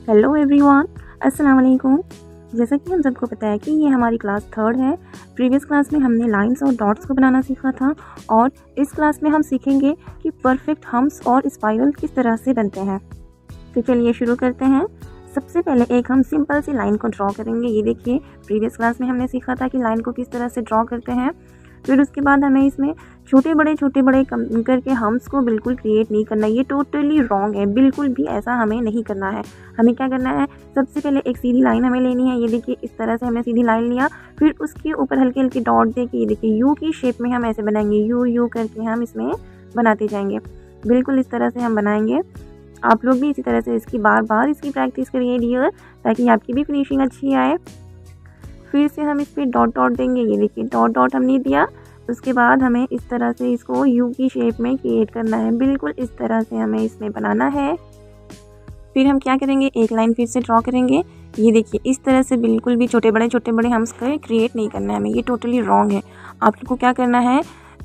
Hello everyone, अस्सलाम वालेकुम। जैसा कि हम सबको पता है कि ये हमारी क्लास थर्ड है। प्रीवियस क्लास में हमने लाइंस और डॉट्स को बनाना सीखा था और इस क्लास में हम सीखेंगे कि परफेक्ट हम्स और स्पाइरल किस तरह से बनते हैं। तो चलिए शुरू करते हैं। सबसे पहले एक हम सिंपल सी लाइन को ड्रॉ करेंगे। ये देखिए, प्रीवियस क्लास में हमने सीखा था कि लाइन को किस तरह से ड्रॉ करते हैं। फिर उसके बाद हमें इसमें छोटे बड़े करके हम्स को बिल्कुल क्रिएट नहीं करना। ये टोटली रॉन्ग है, बिल्कुल भी ऐसा हमें नहीं करना है। हमें क्या करना है, सबसे पहले एक सीधी लाइन हमें लेनी है। ये देखिए, इस तरह से हमने सीधी लाइन लिया, फिर उसके ऊपर हल्के हल्के डॉट दे के ये देखिए यू की शेप में हम ऐसे बनाएंगे। यू करके हम इसमें बनाते जाएंगे। बिल्कुल इस तरह से हम बनाएंगे। आप लोग भी इसी तरह से इसकी बार बार इसकी प्रैक्टिस करिए डियर, ताकि आपकी भी फिनिशिंग अच्छी आए। फिर से हम इस पर डॉट देंगे। ये देखिए डॉट हमने दिया। उसके बाद हमें इस तरह से इसको यू की शेप में क्रिएट करना है। बिल्कुल इस तरह से हमें इसमें बनाना है। फिर हम क्या करेंगे, एक लाइन फिर से ड्रॉ करेंगे। ये देखिए, इस तरह से बिल्कुल भी छोटे बड़े हम्स क्रिएट नहीं करना है हमें। ये टोटली रॉन्ग है। आप लोग को क्या करना है,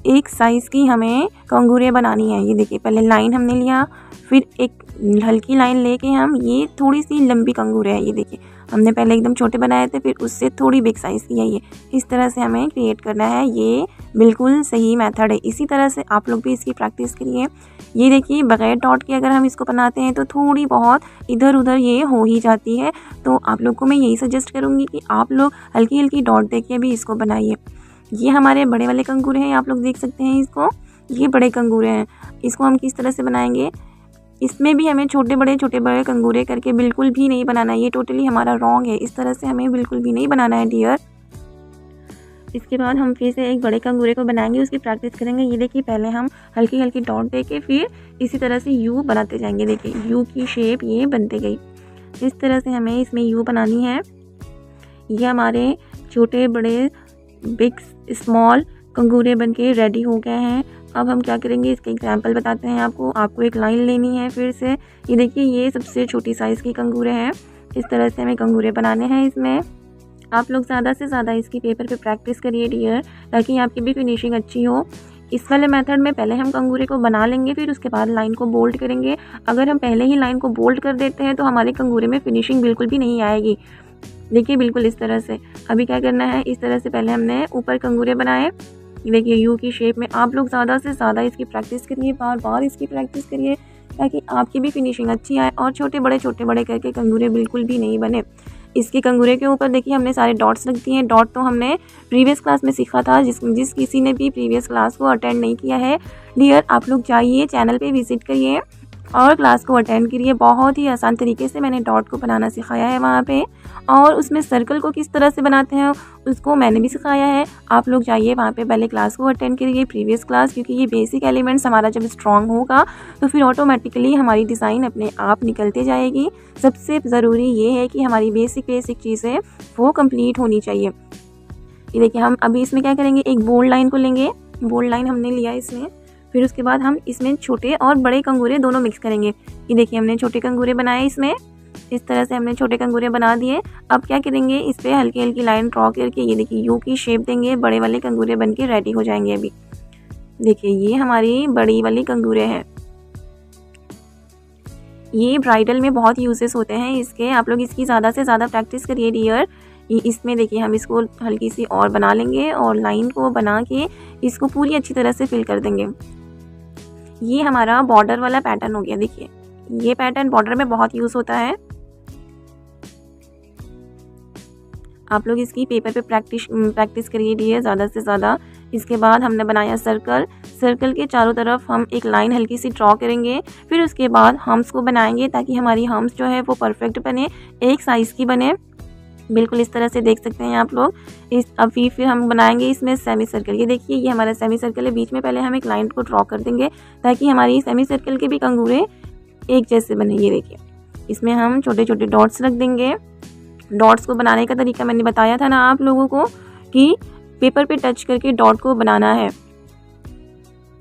एक साइज़ की हमें कंगूरे बनानी है। ये देखिए, पहले लाइन हमने लिया, फिर एक हल्की लाइन लेके हम ये थोड़ी सी लंबी कंगूरे है। ये देखिए, हमने पहले एकदम छोटे बनाए थे, फिर उससे थोड़ी बिग साइज़ की है। ये इस तरह से हमें क्रिएट करना है। ये बिल्कुल सही मेथड है। इसी तरह से आप लोग भी इसकी प्रैक्टिस करिए। ये देखिए, बगैर डॉट के अगर हम इसको बनाते हैं तो थोड़ी बहुत इधर उधर ये हो ही जाती है। तो आप लोग को मैं यही सजेस्ट करूँगी कि आप लोग हल्की हल्की डॉट दे के भी इसको बनाइए। ये हमारे बड़े वाले कंगूरे हैं, आप लोग देख सकते हैं इसको। ये बड़े कंगूरे हैं। इसको हम किस तरह से बनाएंगे, इसमें भी हमें छोटे बड़े कंगूरे करके बिल्कुल भी नहीं बनाना है। ये टोटली हमारा रॉन्ग है। इस तरह से हमें बिल्कुल भी नहीं बनाना है डियर। इसके बाद हम फिर से एक बड़े कंगूरे को बनाएंगे, उसकी प्रैक्टिस करेंगे। ये देखिए, पहले हम हल्की हल्की डॉट देके फिर इसी तरह से यू बनाते जाएंगे। देखिए, यू की शेप ये बनते गई। इस तरह से हमें इसमें यू बनानी है। ये हमारे छोटे बड़े बिग स्मॉल कंगूरे बनके रेडी हो गए हैं। अब हम क्या करेंगे, इसके एग्जाम्पल बताते हैं आपको एक लाइन लेनी है। फिर से ये देखिए, ये सबसे छोटी साइज़ की कंगूरे हैं। इस तरह से हमें कंगूरे बनाने हैं। इसमें आप लोग ज़्यादा से ज़्यादा इसकी पेपर पे प्रैक्टिस करिए डियर, ताकि आपकी भी फिनिशिंग अच्छी हो। इस वाले मेथड में पहले हम कंगूरे को बना लेंगे, फिर उसके बाद लाइन को बोल्ड करेंगे। अगर हम पहले ही लाइन को बोल्ड कर देते हैं तो हमारे कंगूरे में फिनिशिंग बिल्कुल भी नहीं आएगी। देखिए, बिल्कुल इस तरह से। अभी क्या करना है, इस तरह से पहले हमने ऊपर कंगूरे बनाए। देखिए, यू की शेप में। आप लोग ज़्यादा से ज़्यादा इसकी प्रैक्टिस करिए, बार बार इसकी प्रैक्टिस करिए, ताकि आपकी भी फिनिशिंग अच्छी आए और छोटे बड़े करके कंगूरे बिल्कुल भी नहीं बने। इसके कंगूरे के ऊपर देखिए हमने सारे डॉट्स रख दिए हैं। डॉट तो हमने प्रीवियस क्लास में सीखा था। जिस किसी ने भी प्रीवियस क्लास को अटेंड नहीं किया है डियर, आप लोग जाइए चैनल पे विजिट करिए और क्लास को अटेंड करिए। बहुत ही आसान तरीके से मैंने डॉट को बनाना सिखाया है वहाँ पे, और उसमें सर्कल को किस तरह से बनाते हैं उसको मैंने भी सिखाया है। आप लोग जाइए वहाँ पे, पहले क्लास को अटेंड करिए, प्रीवियस क्लास, क्योंकि ये बेसिक एलिमेंट्स हमारा जब स्ट्रॉन्ग होगा तो फिर ऑटोमेटिकली हमारी डिज़ाइन अपने आप निकलते जाएगी। सबसे ज़रूरी ये है कि हमारी बेसिक चीज़ें वो कंप्लीट होनी चाहिए। ये देखिए, हम अभी इसमें क्या करेंगे, एक बोल्ड लाइन को लेंगे। बोल्ड लाइन हमने लिया इसमें, फिर उसके बाद हम इसमें छोटे और बड़े कंगूरे दोनों मिक्स करेंगे। ये देखिए, हमने छोटे कंगूरे बनाए इसमें। इस तरह से हमने छोटे कंगूरे बना दिए। अब क्या करेंगे, इस पर हल्की हल्की लाइन ड्रॉ करके ये देखिए यू की शेप देंगे। बड़े वाले कंगूरे बन के रेडी हो जाएंगे। अभी देखिए, ये हमारी बड़ी वाली कंगूरे हैं। ये ब्राइडल में बहुत यूजेस होते हैं इसके। आप लोग इसकी ज़्यादा से ज़्यादा प्रैक्टिस करिए डियर। इसमें देखिए, हम इसको हल्की सी और बना लेंगे और लाइन को बना के इसको पूरी अच्छी तरह से फिल कर देंगे। ये हमारा बॉर्डर वाला पैटर्न हो गया। देखिए, ये पैटर्न बॉर्डर में बहुत यूज़ होता है। आप लोग इसकी पेपर पे प्रैक्टिस करिए डियर ज़्यादा से ज़्यादा। इसके बाद हमने बनाया सर्कल के चारों तरफ हम एक लाइन हल्की सी ड्रॉ करेंगे। फिर उसके बाद हम्स को बनाएंगे, ताकि हमारी हम्स जो है वो परफेक्ट बने, एक साइज़ की बने। बिल्कुल इस तरह से देख सकते हैं आप लोग। अभी फिर हम बनाएंगे इसमें सेमी सर्कल। ये देखिए, ये हमारा सेमी सर्कल है। बीच में पहले हम एक लाइन को ड्रॉ कर देंगे, ताकि हमारी सेमी सर्कल के भी कंगूरे एक जैसे बने। ये देखिए, इसमें हम छोटे छोटे डॉट्स रख देंगे। डॉट्स को बनाने का तरीका मैंने बताया था ना आप लोगों को, कि पेपर पे टच करके डॉट को बनाना है।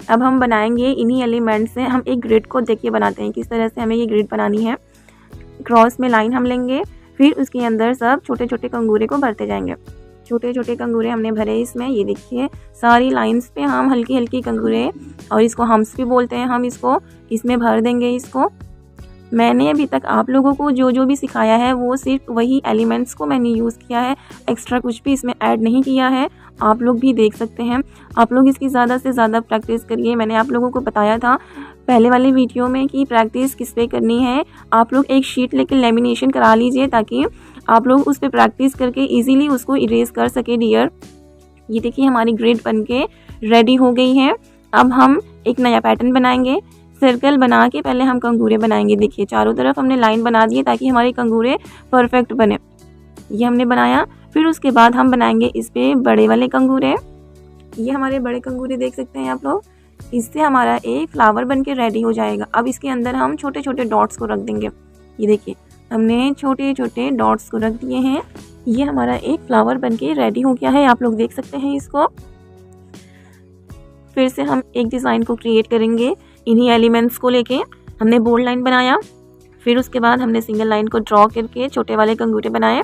अब हम बनाएंगे इन्हीं एलिमेंट से। हम एक ग्रिड को देखिए बनाते हैं किस तरह से हमें ये ग्रिड बनानी है। क्रॉस में लाइन हम लेंगे, फिर उसके अंदर सब छोटे छोटे कंगूरे को भरते जाएंगे। छोटे छोटे कंगूरे हमने भरे इसमें। ये देखिए, सारी लाइंस पे हम हल्की हल्की कंगूरे, और इसको हम्स भी बोलते हैं हम, इसको इसमें भर देंगे इसको। मैंने अभी तक आप लोगों को जो जो भी सिखाया है वो सिर्फ वही एलिमेंट्स को मैंने यूज़ किया है, एक्स्ट्रा कुछ भी इसमें ऐड नहीं किया है। आप लोग भी देख सकते हैं। आप लोग इसकी ज़्यादा से ज़्यादा प्रैक्टिस करिए। मैंने आप लोगों को बताया था पहले वाले वीडियो में कि प्रैक्टिस किस पे करनी है। आप लोग एक शीट लेकर लेमिनेशन करा लीजिए ताकि आप लोग उस पर प्रैक्टिस करके ईजीली उसको इरेज कर सके डियर। ये देखिए हमारी ग्रिड बन के रेडी हो गई है। अब हम एक नया पैटर्न बनाएंगे। सर्कल बना के पहले हम कंगूरे बनाएंगे। देखिए चारों तरफ हमने लाइन बना दी है ताकि हमारे कंगूरे परफेक्ट बने। ये हमने बनाया। फिर उसके बाद हम बनाएंगे इस पे बड़े वाले कंगूरे। ये हमारे बड़े कंगूरे देख सकते हैं आप लोग। इससे हमारा एक फ्लावर बन के रेडी हो जाएगा। अब इसके अंदर हम छोटे छोटे डॉट्स को रख देंगे। ये देखिए हमने छोटे छोटे डॉट्स को रख दिए हैं। ये हमारा एक फ्लावर बन के रेडी हो गया है। आप लोग देख सकते हैं इसको। फिर से हम एक डिज़ाइन को क्रिएट करेंगे इन्हीं एलिमेंट्स को लेके। हमने बोल्ड लाइन बनाया। फिर उसके बाद हमने सिंगल लाइन को ड्रॉ करके छोटे वाले कंगूरे बनाए।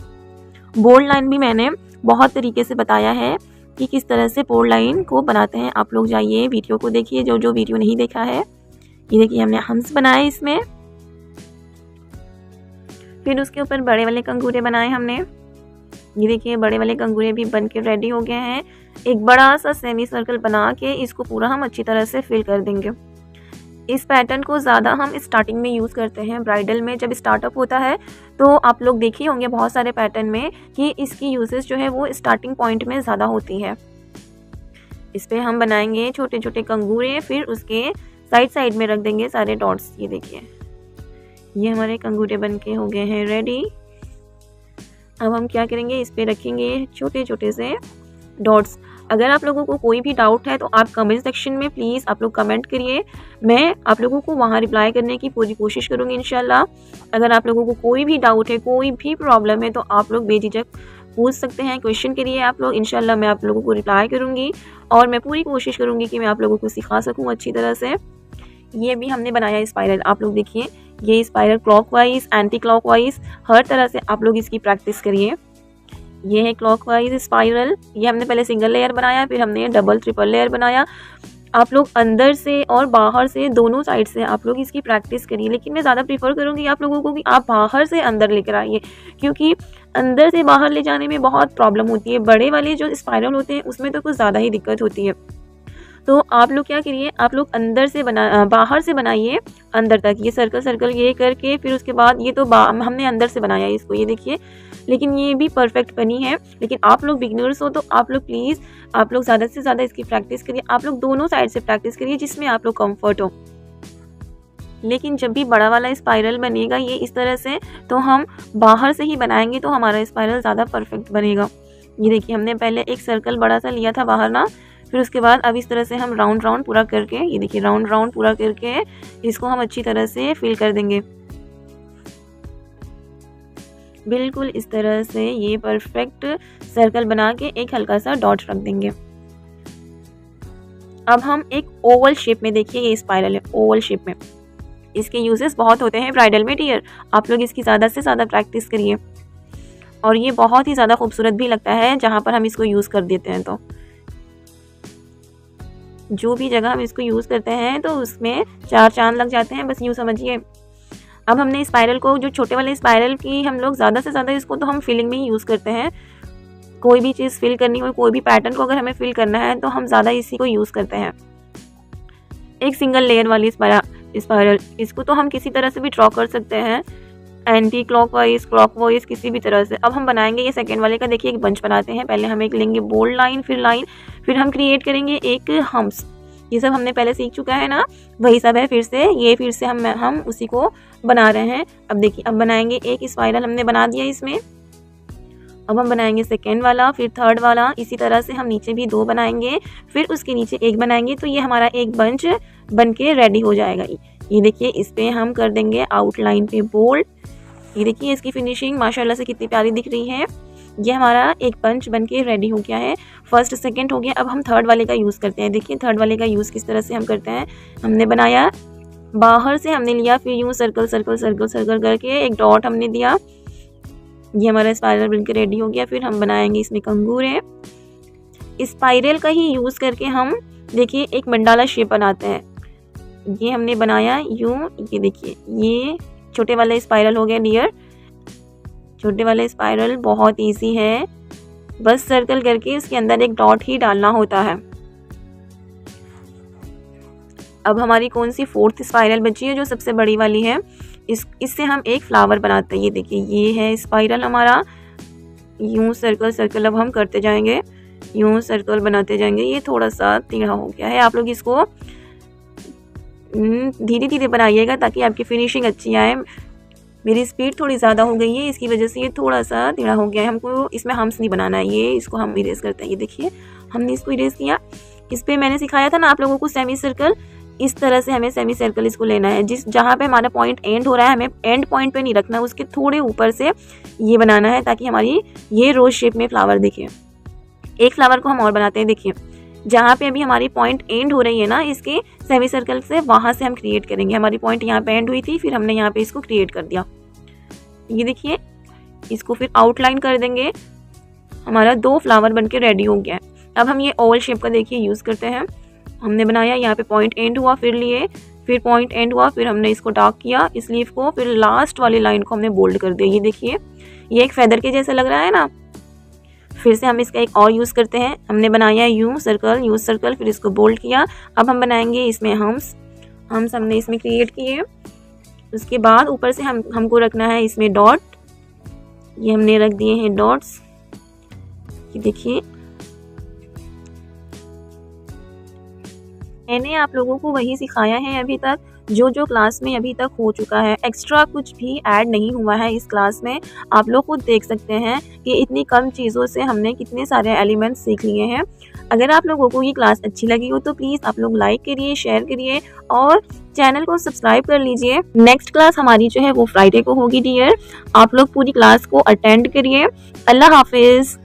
बोल्ड लाइन भी मैंने बहुत तरीके से बताया है कि किस तरह से बोल्ड लाइन को बनाते हैं। आप लोग जाइए वीडियो को देखिए जो जो वीडियो नहीं देखा है। ये देखिए हमने हंस बनाए इसमें। फिर उसके ऊपर बड़े वाले कंगूरे बनाए हमने। ये देखिए बड़े वाले कंगूरे भी बन के रेडी हो गए हैं। एक बड़ा सा सेमी सर्कल बना के इसको पूरा हम अच्छी तरह से फिल कर देंगे। इस पैटर्न को ज़्यादा हम स्टार्टिंग में यूज़ करते हैं। ब्राइडल में जब स्टार्टअप होता है तो आप लोग देखे होंगे बहुत सारे पैटर्न में कि इसकी यूजेस जो है वो स्टार्टिंग पॉइंट में ज़्यादा होती है। इस पर हम बनाएंगे छोटे छोटे कंगूरे। फिर उसके साइड साइड में रख देंगे सारे डॉट्स। ये देखिए ये हमारे कंगूरे बन के हो गए हैं रेडी। अब हम क्या करेंगे, इस पे रखेंगे छोटे छोटे से डॉट्स। अगर आप लोगों को कोई भी डाउट है तो आप कमेंट सेक्शन में प्लीज़ आप लोग कमेंट करिए। मैं आप लोगों को वहाँ रिप्लाई करने की पूरी कोशिश करूँगी इंशाल्लाह। अगर आप लोगों को कोई भी डाउट है, कोई भी प्रॉब्लम है तो आप लोग बेझिझक पूछ सकते हैं, क्वेश्चन करिए आप लोग। इंशाल्लाह मैं आप लोगों को रिप्लाई करूँगी और मैं पूरी कोशिश करूँगी कि मैं आप लोगों को सिखा सकूँ अच्छी तरह से। ये भी हमने बनाया स्पाइरल। आप लोग देखिए ये स्पाइरल क्लॉकवाइज, एंटी क्लॉकवाइज, हर तरह से आप लोग इसकी प्रैक्टिस करिए। ये है क्लॉकवाइज स्पाइरल। ये हमने पहले सिंगल लेयर बनाया, फिर हमने डबल ट्रिपल लेयर बनाया। आप लोग अंदर से और बाहर से दोनों साइड से आप लोग इसकी प्रैक्टिस करिए। लेकिन मैं ज़्यादा प्रीफर करूँगी आप लोगों को कि आप बाहर से अंदर लेकर आइए, क्योंकि अंदर से बाहर ले जाने में बहुत प्रॉब्लम होती है। बड़े वाले जो स्पाइरल होते हैं उसमें तो कुछ ज़्यादा ही दिक्कत होती है। तो आप लोग क्या करिए, आप लोग अंदर से बाहर से बनाइए अंदर तक। ये सर्कल सर्कल ये करके फिर उसके बाद ये तो हमने अंदर से बनाया इसको, ये देखिए। लेकिन ये भी परफेक्ट बनी है। लेकिन आप लोग बिगिनर्स हो तो आप लोग प्लीज़ आप लोग ज़्यादा से ज़्यादा इसकी प्रैक्टिस करिए। आप लोग दोनों साइड से प्रैक्टिस करिए जिसमें आप लोग कंफर्ट हो। लेकिन जब भी बड़ा वाला स्पाइरल बनेगा ये इस तरह से, तो हम बाहर से ही बनाएंगे तो हमारा स्पाइरल ज़्यादा परफेक्ट बनेगा। ये देखिए हमने पहले एक सर्कल बड़ा सा लिया था बाहर ना, फिर उसके बाद अब इस तरह से हम राउंड राउंड पूरा करके, ये देखिए राउंड राउंड पूरा करके इसको हम अच्छी तरह से फिल कर देंगे। बिल्कुल इस तरह से ये परफेक्ट सर्कल बना के एक हल्का सा डॉट रख देंगे। अब हम एक ओवल शेप में, देखिए ये स्पाइरल है ओवल शेप में। इसके यूजेस बहुत होते हैं ब्राइडल में डियर। आप लोग इसकी ज़्यादा से ज़्यादा प्रैक्टिस करिए और ये बहुत ही ज़्यादा खूबसूरत भी लगता है जहाँ पर हम इसको यूज़ कर देते हैं। तो जो भी जगह हम इसको यूज़ करते हैं तो उसमें चार चांद लग जाते हैं, बस यूँ समझिए। अब हमने स्पाइरल को, जो छोटे वाले स्पाइरल की हम लोग ज़्यादा से ज़्यादा इसको तो हम फिलिंग में ही यूज़ करते हैं। कोई भी चीज़ फिल करनी हो, कोई भी पैटर्न को अगर हमें फिल करना है तो हम ज़्यादा इसी को यूज़ करते हैं। एक सिंगल लेयर वाली स्पाइरल, इसको तो हम किसी तरह से भी ड्रॉ कर सकते हैं, एंटी क्लॉकवाइज, क्लॉकवाइज, किसी भी तरह से। अब हम बनाएंगे ये सेकेंड वाले का। देखिए एक बंच बनाते हैं। पहले हम एक लेंगे बोल्ड लाइन, फिर हम क्रिएट करेंगे एक हम्स। ये सब हमने पहले सीख चुका है ना, वही सब है फिर से हम उसी को बना रहे हैं। अब देखिए अब बनाएंगे एक स्पाइरल हमने बना दिया इसमें। अब हम बनाएंगे सेकेंड वाला, फिर थर्ड वाला। इसी तरह से हम नीचे भी दो बनाएंगे, फिर उसके नीचे एक बनाएंगे। तो ये हमारा एक बंच बन के रेडी हो जाएगा। ये देखिए इस पे हम कर देंगे आउटलाइन पे बोल्ड। ये देखिए इसकी फिनिशिंग माशाल्लाह से कितनी प्यारी दिख रही है। ये हमारा एक पंच बन के रेडी हो गया है। फर्स्ट सेकंड हो गया। अब हम थर्ड वाले का यूज़ करते हैं। देखिए थर्ड वाले का यूज़ किस तरह से हम करते हैं। हमने बनाया, बाहर से हमने लिया, फिर यूँ सर्कल सर्कल सर्कल सर्कल करके एक डॉट हमने दिया। ये हमारा स्पाइरल बन के रेडी हो गया। फिर हम बनाएंगे इसमें कंगूरे। स्पाइरल का ही यूज़ करके हम देखिए एक मंडाला शेप बनाते हैं। ये हमने बनाया यूँ, ये देखिए ये छोटे वाले स्पाइरल हो गए डियर। छोटे वाले स्पाइरल बहुत इजी है, बस सर्कल करके इसके अंदर एक डॉट ही डालना होता है। अब हमारी कौन सी फोर्थ स्पाइरल बची है, जो सबसे बड़ी वाली है। इससे हम एक फ्लावर बनाते हैं। ये देखिए, ये है स्पाइरल हमारा। यूं सर्कल सर्कल अब हम करते जाएंगे, यूं सर्कल बनाते जाएंगे। ये थोड़ा सा टेढ़ा हो गया है, आप लोग इसको धीरे धीरे बनाइएगा ताकि आपकी फिनिशिंग अच्छी आए। मेरी स्पीड थोड़ी ज़्यादा हो गई है, इसकी वजह से ये थोड़ा सा टेढ़ा हो गया है। हमको इसमें हम्स नहीं बनाना है, ये इसको हम इरेज करते हैं। ये देखिए, हमने इसको इरेज किया। इस पर मैंने सिखाया था ना आप लोगों को सेमी सर्कल, इस तरह से हमें सेमी सर्कल इसको लेना है। जहाँ पे हमारा पॉइंट एंड हो रहा है, हमें एंड पॉइंट पे नहीं रखना, उसके थोड़े ऊपर से ये बनाना है ताकि हमारी ये रोज शेप में फ्लावर दिखे। एक फ्लावर को हम और बनाते हैं। देखिए, जहाँ पे अभी हमारी पॉइंट एंड हो रही है ना, इसके सेमी सर्कल से वहाँ से हम क्रिएट करेंगे। हमारी पॉइंट यहाँ पे एंड हुई थी, फिर हमने यहाँ पे इसको क्रिएट कर दिया। ये देखिए, इसको फिर आउटलाइन कर देंगे। हमारा 2 फ्लावर बन के रेडी हो गया है। अब हम ये ओवल शेप का देखिए यूज़ करते हैं। हमने बनाया, यहाँ पे पॉइंट एंड हुआ, फिर लिए, फिर पॉइंट एंड हुआ, फिर हमने इसको डार्क किया इस लीफ को, फिर लास्ट वाली लाइन को हमने बोल्ड कर दिया। ये देखिए, ये एक फेदर के जैसा लग रहा है ना। फिर से हम इसका एक और यूज़ करते हैं। हमने बनाया यू सर्कल, फिर इसको बोल्ड किया। अब हम बनाएंगे इसमें हम्स हमने इसमें क्रिएट किए। उसके बाद ऊपर से हमको रखना है इसमें डॉट। ये हमने रख दिए हैं डॉट्स। ये देखिए, मैंने आप लोगों को वही सिखाया है अभी तक जो क्लास में अभी तक हो चुका है। एक्स्ट्रा कुछ भी ऐड नहीं हुआ है इस क्लास में। आप लोग खुद देख सकते हैं कि इतनी कम चीज़ों से हमने कितने सारे एलिमेंट्स सीख लिए हैं। अगर आप लोगों को ये क्लास अच्छी लगी हो तो प्लीज़ आप लोग लाइक करिए, शेयर करिए और चैनल को सब्सक्राइब कर लीजिए। नेक्स्ट क्लास हमारी जो है वो फ्राइडे को होगी डियर। आप लोग पूरी क्लास को अटेंड करिए। अल्लाह हाफिज़।